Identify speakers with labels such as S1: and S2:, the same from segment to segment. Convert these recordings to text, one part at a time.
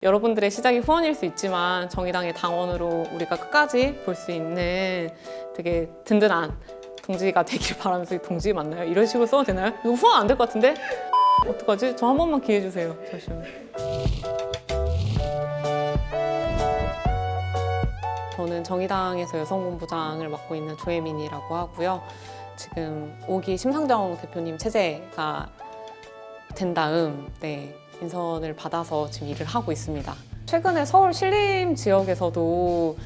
S1: 여러분들의 시작이 후원일 수 있지만 정의당의 당원으로 우리가 끝까지 볼 수 있는 되게 든든한 동지가 되길 바라면서 동지 맞나요? 이런 식으로 써도 되나요? 이거 후원 안 될 것 같은데? 어떡하지? 저 한 번만 기회 주세요. 잠시만요. 저는 정의당에서 여성본부장을 맡고 있는 조혜민이라고 하고요. 지금 5기 심상정 대표님 체제가 된 다음 인선을 받아서 지금 일을 하고 있습니다. 최근에 서울 신림 지역에서도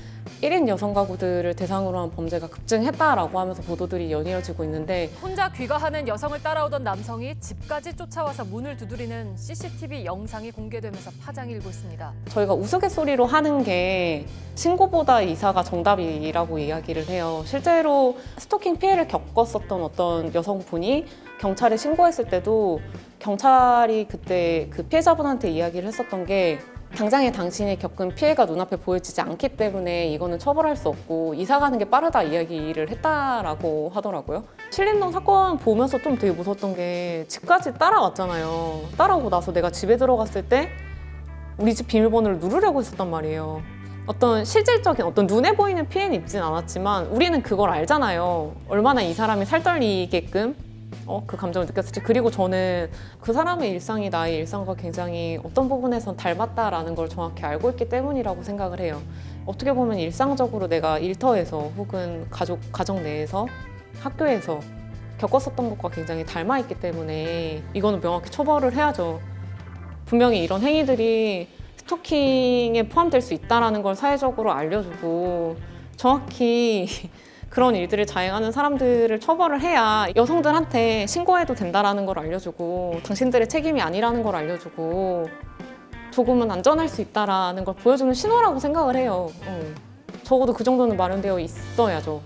S1: 1인 여성 가구들을 대상으로 한 범죄가 급증했다라고 하면서 보도들이 연이어지고 있는데,
S2: 혼자 귀가하는 여성을 따라오던 남성이 집까지 쫓아와서 문을 두드리는 CCTV 영상이 공개되면서 파장이 일고 있습니다.
S1: 저희가 우스갯소리로 하는 게 신고보다 이사가 정답이라고 이야기를 해요. 실제로 스토킹 피해를 겪었었던 어떤 여성분이 경찰에 신고했을 때도 경찰이 그때 그 피해자분한테 이야기를 했었던 게, 당장에 당신이 겪은 피해가 눈앞에 보여지지 않기 때문에 이거는 처벌할 수 없고 이사 가는 게 빠르다 이야기를 했다라고 하더라고요. 신림동 사건 보면서 좀 되게 무서웠던 게, 집까지 따라왔잖아요. 따라오고 나서 내가 집에 들어갔을 때 우리 집 비밀번호를 누르려고 했었단 말이에요. 어떤 실질적인 어떤 눈에 보이는 피해는 입진 않았지만 우리는 그걸 알잖아요. 얼마나 이 사람이 살떨리게끔 그 감정을 느꼈을지. 그리고 저는 그 사람의 일상이 나의 일상과 굉장히 어떤 부분에선 닮았다라는 걸 정확히 알고 있기 때문이라고 생각을 해요. 어떻게 보면 일상적으로 내가 일터에서 혹은 가정 내에서 학교에서 겪었었던 것과 굉장히 닮아있기 때문에 이거는 명확히 처벌을 해야죠. 분명히 이런 행위들이 스토킹에 포함될 수 있다는 걸 사회적으로 알려주고 정확히 그런 일들을 자행하는 사람들을 처벌을 해야 여성들한테 신고해도 된다는 걸 알려주고 당신들의 책임이 아니라는 걸 알려주고 조금은 안전할 수 있다는 걸 보여주는 신호라고 생각을 해요. 적어도 그 정도는 마련되어 있어야죠.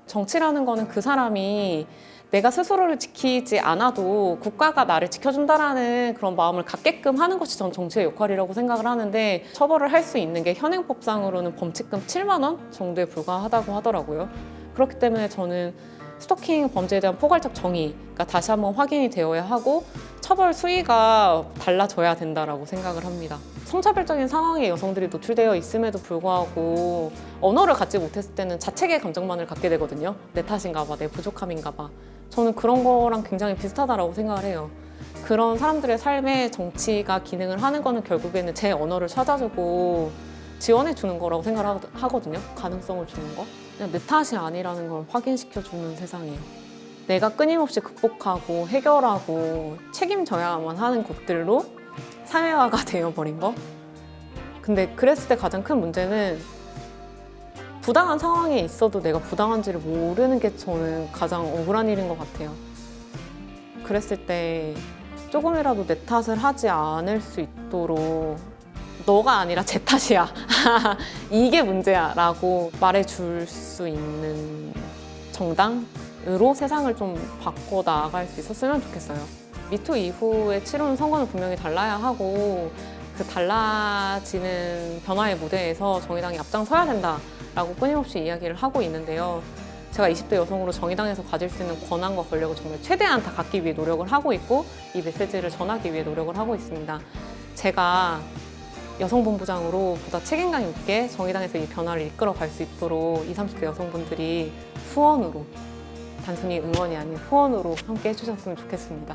S1: 정치라는 거는 그 사람이 내가 스스로를 지키지 않아도 국가가 나를 지켜준다라는 그런 마음을 갖게끔 하는 것이 전 정치의 역할이라고 생각을 하는데, 처벌을 할 수 있는 게 현행법상으로는 범칙금 7만 원 정도에 불과하다고 하더라고요. 그렇기 때문에 저는 스토킹 범죄에 대한 포괄적 정의가 다시 한번 확인이 되어야 하고 처벌 수위가 달라져야 된다라고 생각을 합니다. 성차별적인 상황에 여성들이 노출되어 있음에도 불구하고 언어를 갖지 못했을 때는 자책의 감정만을 갖게 되거든요. 내 탓인가 봐, 내 부족함인가 봐. 저는 그런 거랑 굉장히 비슷하다라고 생각을 해요. 그런 사람들의 삶에 정치가 기능을 하는 거는 결국에는 제 언어를 찾아주고 지원해 주는 거라고 생각을 하거든요. 가능성을 주는 거. 그냥 내 탓이 아니라는 걸 확인시켜 주는 세상이에요. 내가 끊임없이 극복하고 해결하고 책임져야만 하는 것들로 사회화가 되어버린 거. 근데 그랬을 때 가장 큰 문제는 부당한 상황에 있어도 내가 부당한지를 모르는 게 저는 가장 억울한 일인 것 같아요. 그랬을 때 조금이라도 내 탓을 하지 않을 수 있도록 너가 아니라 제 탓이야. 이게 문제야 라고 말해줄 수 있는 정당으로 세상을 좀 바꿔 나아갈 수 있었으면 좋겠어요. 미투 이후에 치르는 선거는 분명히 달라야 하고 그 달라지는 변화의 무대에서 정의당이 앞장서야 된다라고 끊임없이 이야기를 하고 있는데요. 제가 20대 여성으로 정의당에서 가질 수 있는 권한과 권력을 정말 최대한 다 갖기 위해 노력을 하고 있고 이 메시지를 전하기 위해 노력을 하고 있습니다. 제가 여성본부장으로 보다 책임감 있게 정의당에서 이 변화를 이끌어 갈 수 있도록 20, 30대 여성분들이 후원으로, 단순히 응원이 아닌 후원으로 함께 해주셨으면 좋겠습니다.